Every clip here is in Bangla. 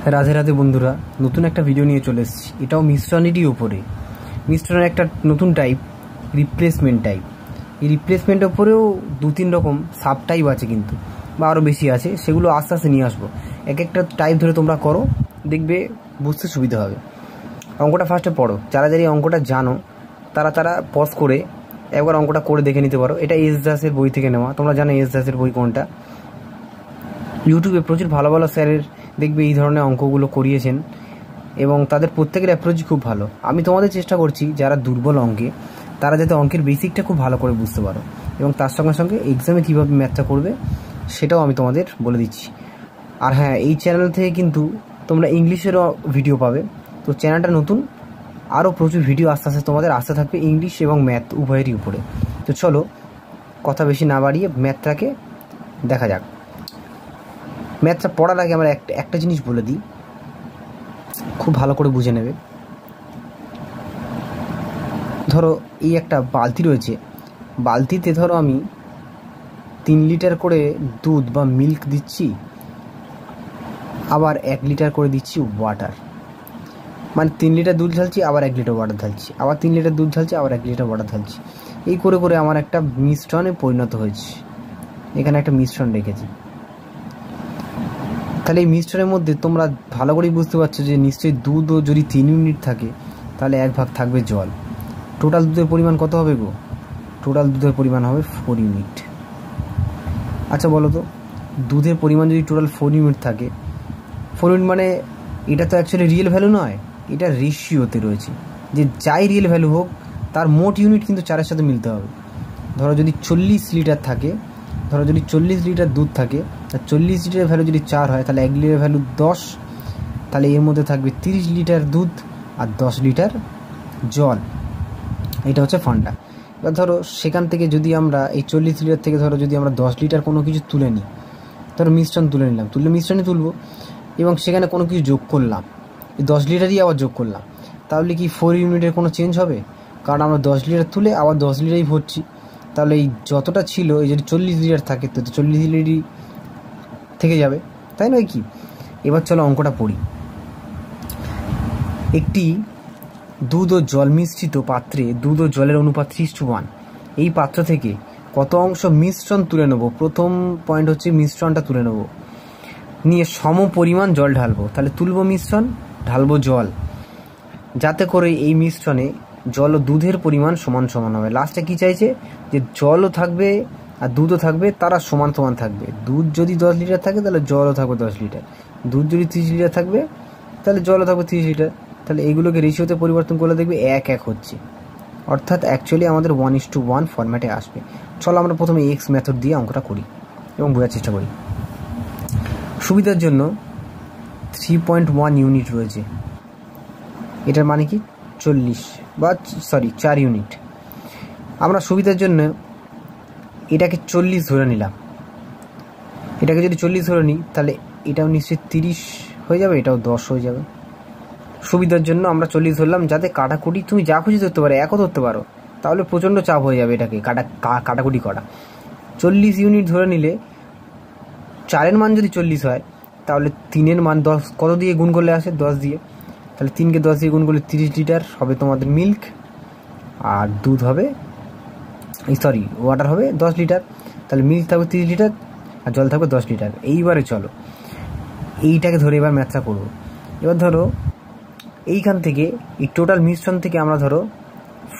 রাধে রাধে বন্ধুরা, নতুন একটা ভিডিও নিয়ে চলে এসেছি। এটাও মিশ্রণেরই ওপরে। মিশ্রণের একটা নতুন টাইপ, রিপ্লেসমেন্ট টাইপ। এই রিপ্লেসমেন্টের ওপরেও 2-3 রকম সাব টাইপ আছে, কিন্তু বা আরও বেশি আছে। সেগুলো আস্তে আস্তে নিয়ে আসবো। এক একটা টাইপ ধরে তোমরা করো, দেখবে বুঝতে সুবিধা হবে। অঙ্কটা ফার্স্টে পড়ো। যারা যারা এই অঙ্কটা জানো তারা পজ করে একবার অঙ্কটা করে দেখে নিতে পারো। এটা এস দাসের বই থেকে নেওয়া। তোমরা জানো এস দাসের বই কোনটা। ইউটিউবে প্রচুর ভালো ভালো স্যারের দেখবে এই ধরনের অঙ্কগুলো করিয়েছেন এবং তাদের প্রত্যেকের অ্যাপ্রোচই খুব ভালো। আমি তোমাদের চেষ্টা করছি যারা দুর্বল অঙ্কে, তারা যাতে অঙ্কের বেসিকটা খুব ভালো করে বুঝতে পারো এবং তার সঙ্গে সঙ্গে এক্সামে কীভাবে ম্যাথটা করবে সেটাও আমি তোমাদের বলে দিচ্ছি। আর হ্যাঁ, এই চ্যানেল থেকে কিন্তু তোমরা ইংলিশেরও ভিডিও পাবে। তো চ্যানেলটা নতুন, আরও প্রচুর ভিডিও আস্তে আস্তে তোমাদের আসতে থাকবে ইংলিশ এবং ম্যাথ উভয়েরই উপরে। তো চলো কথা বেশি না বাড়িয়ে ম্যাথটাকে দেখা যাক। ম্যাথটা পড়ার আগে আমরা একটা জিনিস বলে দিই, খুব ভালো করে বুঝে নেবে। ধরো এই একটা বালতি রয়েছে, বালতিতে ধরো আমি 3 লিটার করে দুধ বা মিল্ক দিচ্ছি, আবার 1 লিটার করে দিচ্ছি ওয়াটার। মানে 3 লিটার দুধ ঢালছি, আবার 1 লিটার ওয়াটার ঢালছি, আবার 3 লিটার দুধ ঢালছি, আবার 1 লিটার ওয়াটার ঢালছি। এই করে করে আমার একটা মিশ্রণে পরিণত হয়েছে। এখানে একটা মিশ্রণ রেখেছি। তাহলে এই মিশ্রণের মধ্যে তোমরা ভালো করেই বুঝতে পারছো যে নিশ্চয়ই দুধও যদি 3 ইউনিট থাকে তাহলে 1 ভাগ থাকবে জল। টোটাল দুধের পরিমাণ কত হবে গো? টোটাল দুধের পরিমাণ হবে 4 ইউনিট। আচ্ছা বলো তো, দুধের পরিমাণ যদি টোটাল 4 ইউনিট থাকে, 4 ইউনিট মানে এটা তো অ্যাকচুয়ালি রিয়েল ভ্যালু নয়, এটা রেশিওতে রয়েছে। যে যাই রিয়েল ভ্যালু হোক তার মোট ইউনিট কিন্তু 4-এর সাথে মিলতে হবে। ধরো যদি 40 লিটার থাকে, ধরো যদি 40 লিটার দুধ থাকে, আর 40 লিটারের ভ্যালু যদি 4 হয় তাহলে 1 লিটারের ভ্যালু 10। তাহলে এর মধ্যে থাকবে 30 লিটার দুধ আর 10 লিটার জল। এটা হচ্ছে ফান্ডা। এবার ধরো সেখান থেকে যদি আমরা এই 40 লিটার থেকে ধরো যদি আমরা 10 লিটার কোনো কিছু তুলে নিই, ধরো মিশ্রণ তুলে নিলাম, মিশ্রণই তুলবো এবং সেখানে কোনো কিছু যোগ করলাম, এই 10 লিটারই আবার যোগ করলাম, তাহলে কি 4 ইউনিটের কোনো চেঞ্জ হবে? কারণ আমরা 10 লিটার তুলে আবার 10 লিটারই ভরছি। তাহলে এই যতটা ছিল, এই যদি 40 লিটার থাকে তো 40 লিটারই থেকে যাবে, তাই নয় কি? এবার চলো অঙ্কটা পড়ি। একটি দুধ ও জল মিশ্রিত পাত্রে দুধ ও জলের অনুপাত 3:1। এই পাত্র থেকে কত অংশ মিশ্রণ তুলে নেব? প্রথম পয়েন্ট হচ্ছে মিশ্রণটা তুলে নেব, নিয়ে সম পরিমাণ জল ঢালবো। তাহলে তুলবো মিশ্রণ, ঢালবো জল, যাতে করে এই মিশ্রণে জল ও দুধের পরিমাণ সমান সমান হবে। লাস্টে কি চাইছে? যে জলও থাকবে আর দুধও থাকবে, তারা সমান সমান থাকবে। দুধ যদি 10 লিটার থাকে তাহলে জলও থাকবে 10 লিটার, দুধ যদি 30 লিটার থাকবে তাহলে জলও থাকবে 30 লিটার। তাহলে এইগুলোকে রেশিওতে পরিবর্তন করলে দেখবে 1-1 হচ্ছে, অর্থাৎ অ্যাকচুয়ালি আমাদের 1:1 ফরম্যাটে আসবে। চলো আমরা প্রথমে এক্স মেথড দিয়ে অঙ্কটা করি এবং বোঝার চেষ্টা করি। সুবিধার জন্য 3.1 ইউনিট রয়েছে, এটার মানে কি 4 ইউনিট। আমরা সুবিধার জন্য এটাকে 40 ধরে নিলাম। এটাকে যদি 40 ধরে নিই তাহলে এটাও নিশ্চয়ই 30 হয়ে যাবে, এটাও 10 হয়ে যাবে। সুবিধার জন্য আমরা 40 ধরলাম, যাতে কাটাকুটি তুমি যা খুশি ধরতে পারো, একও ধরতে পারো, তাহলে প্রচণ্ড চাপ হয়ে যাবে এটাকে কাটাকুটি করা। 40 ইউনিট ধরে নিলে 4-এর মান যদি 40 হয় তাহলে 3-এর মান 10 কত দিয়ে গুণ করলে আসে? 10 দিয়ে। তাহলে 3কে 10 দিয়ে গুণ করলে 30 লিটার হবে তোমাদের মিল্ক, আর দুধ হবে ওয়াটার হবে 10 লিটার। তাহলে মিল্ক থাকবে 30 লিটার আর জল থাকবে 10 লিটার। এইবারে চলো এইটাকে ধরে এবার ম্যাথটা করবো। এবার ধরো এইখান থেকে এই টোটাল মিশ্রণ থেকে আমরা ধরো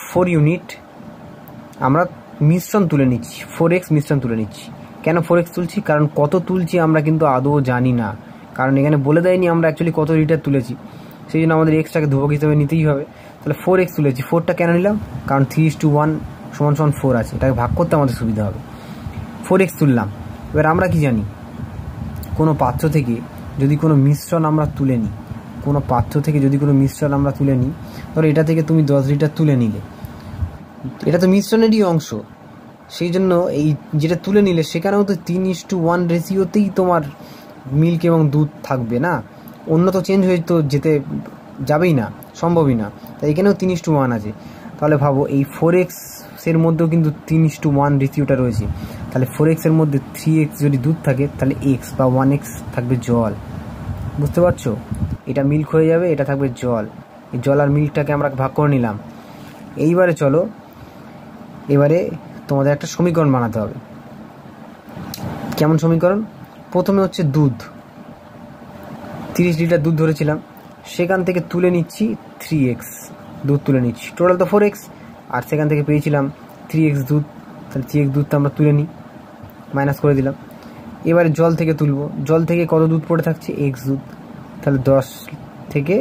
4 ইউনিট আমরা মিশ্রণ তুলে নিচ্ছি, 4x মিশ্রণ তুলে নিচ্ছি। কেন 4x তুলছি? কারণ কত তুলছি আমরা কিন্তু আদৌ জানি না, কারণ এখানে বলে দেয়নি আমরা অ্যাকচুয়ালি কত লিটার তুলেছি। সেই জন্য আমাদের এক্সটাকে ধ্রুবক হিসেবে নিতেই হবে। তাহলে 4x তুলেছি। 4টা কেন নিলাম? কারণ 3:1 = 4 আছে, এটাকে ভাগ করতে আমাদের সুবিধা হবে। 4x তুললাম। এবার আমরা কি জানি, কোনো পাত্র থেকে যদি কোনো মিশ্রণ আমরা তুলে নিই, ধরো এটা থেকে তুমি 10 লিটার তুলে নিলে, এটা তো মিশ্রণেরই অংশ, সেই জন্য এই যেটা তুলে নিলে সেখানেও তো 3:1 রেশিওতেই তোমার মিল্ক এবং দুধ থাকবে না, অন্য তো চেঞ্জ হয়ে তো যেতে যাবেই না, সম্ভবই না। তাই এখানেও 3:1 আছে। তাহলে ভাবো এই 4x এর মধ্যেও কিন্তু 3:1 রেশিওটা রয়েছে। তাহলে 4x এর মধ্যে 3x যদি দুধ থাকে তাহলে x বা 1x থাকবে জল। বুঝতে পারছো? এটা মিল্ক হয়ে যাবে, এটা থাকবে জল। এই জল আর মিল্কটাকে আমরা ভাগ করে নিলাম। এইবারে চলো, এবারে তোমাদের একটা সমীকরণ বানাতে হবে। কেমন সমীকরণ? প্রথমে হচ্ছে দুধ, 30 লিটার দুধ ধরেছিলাম, সেখান থেকে তুলে নিচ্ছি 3x দুধ তুলে নিচ্ছি, টোটাল তো 4x, আর সেখান থেকে পেয়েছিলাম 3x দুধ, তাহলে 3x দুধটা আমরা তুলে নিই, মাইনাস করে দিলাম। এবারে জল থেকে তুলবো, জল থেকে কত দুধ পড়ে থাকছে? x দুধ, তাহলে 10 থেকে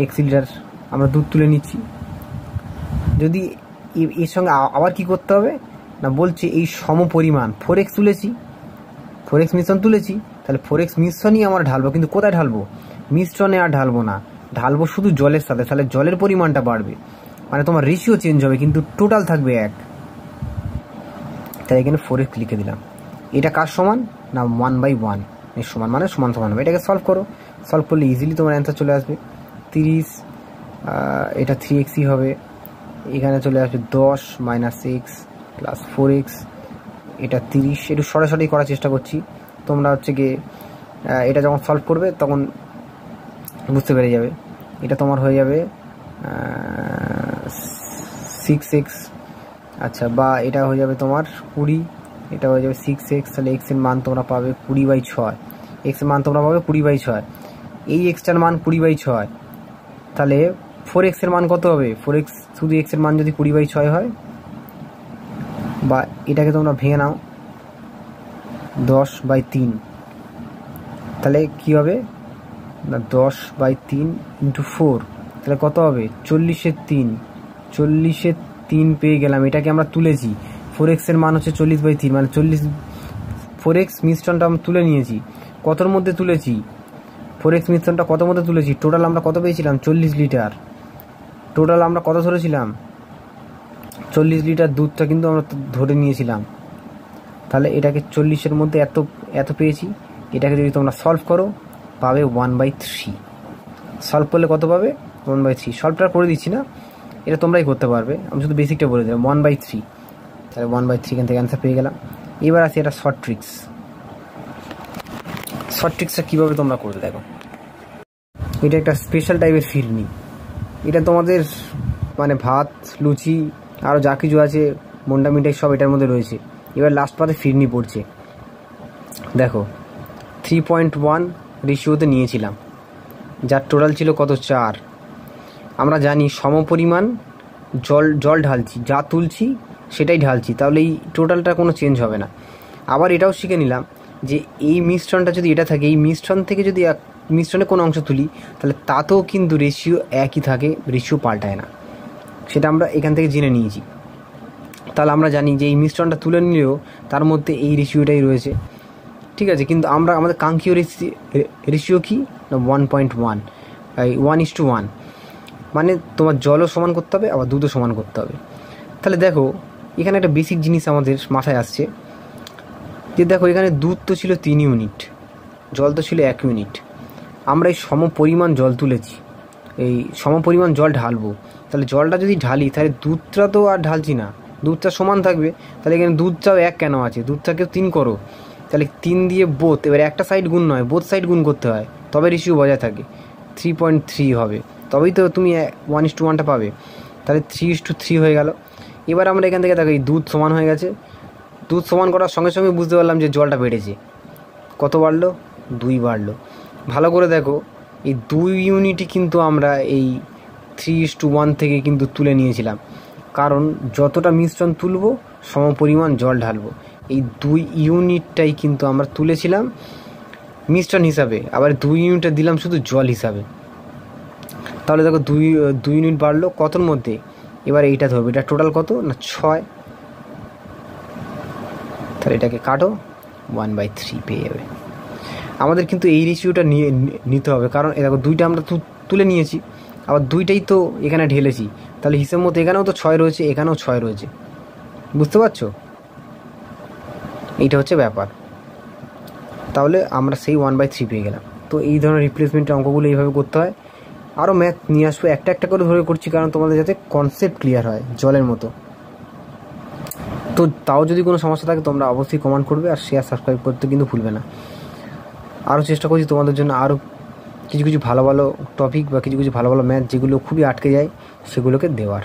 x লিটার আমরা দুধ তুলে নিচ্ছি। যদি এর সঙ্গে আবার কি করতে হবে না, বলছে এই সম পরিমাণ 4x তুলেছি, 4x মিশ্রণ তুলেছি, তাহলে 4x মিশ্রণই আমরা ঢালবো, কিন্তু কোথায় ঢালবো? মিশ্রণে আর ঢালবো না, ঢালবো শুধু জলের সাথে, তাহলে জলের পরিমাণটা বাড়বে, মানে তোমার রেশিও চেঞ্জ হবে, কিন্তু টোটাল থাকবে 1। তাই এখানে 4x লিখে দিলাম। এটা কার সমান না 1/1 এর সমান, মানে সমান সমান হবে। এটাকে সলভ করো, সলভ করলে ইজিলি তোমার অ্যান্সার চলে আসবে 30, এটা 3xই হবে, এখানে চলে আসবে 10 - x + 4x, এটা 30। একটু সরাসরি করার চেষ্টা করছি, তোমরা হচ্ছে গিয়ে এটা যখন সলভ করবে তখন বুঝতে পেরে যাবে। এটা তোমার হয়ে যাবে 6x, আচ্ছা, বা এটা হয়ে যাবে তোমার 20, এটা হয়ে যাবে 6x, তাহলে x এর মান তোমরা পাবে 20/6, x এর মান তোমরা পাবে 20/6, এই xটার মান 20/6, তাহলে 4x এর মান কত হবে? 4x শুধু x এর মান যদি 20/6 হয়, বা এটাকে তোমরা ভেঙে নাও 10/3, তাহলে কি হবে না 10/3 × 4, তাহলে কত হবে? 40/3 পেয়ে গেলাম। এটাকে আমরা তুলেছি, 4x এর মান হচ্ছে 40/3, মানে 4x মিশ্রণটা আমরা তুলে নিয়েছি। কতর মধ্যে তুলেছি? 4x মিশ্রণটা কত মধ্যে তুলেছি? টোটাল আমরা কত পেয়েছিলাম? 40 লিটার। টোটাল আমরা কত ধরেছিলাম? 40 লিটার দুধটা কিন্তু আমরা ধরে নিয়েছিলাম। তাহলে এটাকে 40-এর মধ্যে এত পেয়েছি। এটাকে যদি তোমরা সলভ করো পাবে 1/3। সলভ করলে কত পাবে? 1/3। সলভটা করে দিচ্ছি না, এটা তোমরাই করতে পারবে, আমি শুধু বেসিকটা বলে দেবো। 1/3, তাহলে 1/3 এখান থেকে অ্যান্সার পেয়ে গেলাম। এবার আছে এটা শর্ট ট্রিক্স। শর্ট ট্রিক্সটা কীভাবে তোমরা করতে দেখো। এটা একটা স্পেশাল টাইপের ফিরনি, এটা তোমাদের মানে ভাত, লুচি, আরও যা কিছু আছে মন্ডা মিঠাই সব এটার মধ্যে রয়েছে। এবার লাস্ট পাতে ফিরনি পড়ছে। দেখো 3.1 রেশিওতে নিয়েছিলাম, যার টোটাল ছিল কত? 4। আমরা জানি সমপরিমাণ জল ঢালছি, যা তুলছি সেটাই ঢালছি, তাহলে এই টোটালটা কোনো চেঞ্জ হবে না। আবার এটাও শিখে নিলাম যে এই মিশ্রণটা যদি এটা থাকে, এই মিশ্রণ থেকে যদি মিশ্রণে কোনো অংশ তুলি, তাহলে তাতেও কিন্তু রেশিও একই থাকে, রেশিও পাল্টায় না। সেটা আমরা এখান থেকে জেনে নিয়েছি। তাহলে আমরা জানি যে এই মিশ্রণটা তুলে নিলেও তার মধ্যে এই রেশিওটাই রয়েছে, ঠিক আছে। কিন্তু আমাদের কাঙ্ক্ষীয় রেশিও কি না 1.1, 1:1, মানে তোমার জলও সমান করতে হবে, আবার দুধও সমান করতে হবে। তাহলে দেখো এখানে একটা বেসিক জিনিস আমাদের মাথায় আসছে যে দেখো এখানে দুধ তো ছিল 3 ইউনিট, জল তো ছিল 1 ইউনিট। আমরা এই সমপরিমাণ জল তুলেছি, এই সমপরিমাণ জল ঢালবো, তাহলে জলটা যদি ঢালি তাহলে দুধটা তো আর ঢালছি না, দুধটা সমান থাকবে। তাহলে এখানে দুধটাও 1 কেন আছে? দুধটাকেও 3 করো, তাহলে 3 দিয়ে বোথ, এবার একটা সাইড গুণ নয়, বোথ সাইড গুণ করতে হয়, তবে রেশিও বজায় থাকে। 3.3 হবে, তবেই তো তুমি 1:1টা পাবে। তাহলে 3:3 হয়ে গেল। এবার আমরা এখান থেকে দেখো এই দুধ সমান হয়ে গেছে, দুধ সমান করার সঙ্গে সঙ্গে বুঝতে পারলাম যে জলটা বেড়েছে। কত বাড়লো? 2 বাড়লো। ভালো করে দেখো এই 2 ইউনিটই কিন্তু আমরা এই 3:1 থেকে কিন্তু তুলে নিয়েছিলাম, কারণ যতটা মিশ্রণ তুলব সমপরিমাণ জল ঢালবো। এই 2 ইউনিটটাই কিন্তু আমরা তুলেছিলাম মিশ্রণ হিসাবে, আবার 2 ইউনিটটা দিলাম শুধু জল হিসাবে। তাহলে দেখো 2 ইউনিট বাড়লো কতর মধ্যে? এবার এইটা ধরবে, এটা টোটাল কত না 6, তাহলে এটাকে কাটো 1/3 পেয়ে যাবে। আমাদের কিন্তু এই রেশিওটা নিতে হবে, কারণ দেখো 2টা আমরা তুলে নিয়েছি, আবার 2টাই তো এখানে ঢেলেছি, তাহলে হিসেব মতো এখানেও তো 6 রয়েছে, এখানেও 6 রয়েছে। বুঝতে পারছো? এইটা হচ্ছে ব্যাপার। তাহলে আমরা সেই 1/3 পেয়ে গেলাম। তো এই ধরনের রিপ্লেসমেন্টের অঙ্কগুলো এইভাবে করতে হয়। আরও ম্যাথ নিয়ে আসবো, একটা করে ধরে করছি, কারণ তোমাদের যাতে কনসেপ্ট ক্লিয়ার হয় জলের মতো। তো তাও যদি কোনো সমস্যা থাকে তোমরা অবশ্যই কমেন্ট করবে, আর শেয়ার সাবস্ক্রাইব করতে কিন্তু ভুলবে না। আরও চেষ্টা করছি তোমাদের জন্য আরও কিছু কিছু ভালো ভালো টপিক বা কিছু কিছু ভালো ভালো ম্যাথ যেগুলো খুবই আটকে যায় সেগুলোকে দেওয়ার।